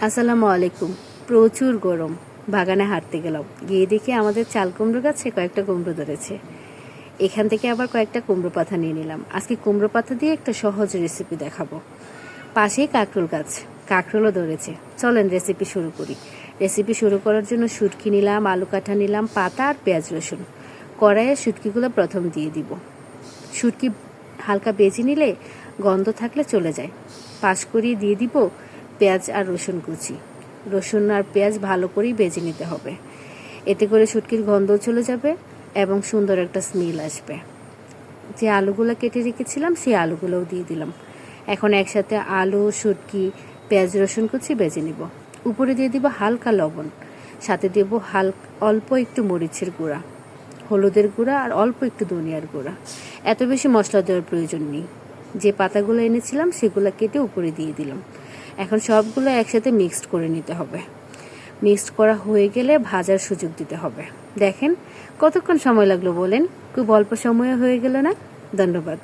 আসসালামু আলাইকুম। প্রচুর গরম। বাগানে হাঁটতে গেলাম, গিয়ে দেখি আমাদের চাল কুমড়ো গাছে কয়েকটা কুমড়ো ধরেছে। এখান থেকে আবার কয়েকটা কুমড়ো পাতা নিয়ে নিলাম। আজকে কুমড়ো পাতা দিয়ে একটা সহজ রেসিপি দেখাবো। পাশেই কাঁকরোল গাছ, কাঁকরোলও ধরেছে। চলেন রেসিপি শুরু করি। রেসিপি শুরু করার জন্য শুটকি নিলাম, আলু কাঠা নিলাম, পাতা আর পেঁয়াজ রসুন। কড়াইয়ে শুটকিগুলো প্রথম দিয়ে দিব। শুটকি হালকা বেজে নিলে গন্ধ থাকলে চলে যায়। পাশ করিয়ে দিয়ে দিব পেঁয়াজ আর রসুন কুচি। রসুন আর পেঁয়াজ ভালো করেই বেজে নিতে হবে, এতে করে শুটকির গন্ধ চলে যাবে এবং সুন্দর একটা স্মেল আসবে। যে আলুগুলো কেটে রেখেছিলাম সেই আলুগুলোও দিয়ে দিলাম। এখন একসাথে আলু, শুটকি, পেঁয়াজ, রসুন কুচি বেজে নিব। উপরে দিয়ে দিব হালকা লবণ, সাথে দেব অল্প একটু মরিচের গুঁড়া, হলুদের গুঁড়া আর অল্প একটু ধনিয়ার গুঁড়া। এত বেশি মশলা দেওয়ার প্রয়োজন নেই। যে পাতাগুলো এনেছিলাম সেগুলো কেটে উপরে দিয়ে দিলাম। এখন সবগুলো একসাথে মিক্সড করে নিতে হবে। মিক্সড করা হয়ে গেলে ভাজার সুযোগ দিতে হবে। দেখেন কতক্ষণ সময় লাগলো বলেন? খুব অল্প সময়ে হয়ে গেল না? ধন্যবাদ।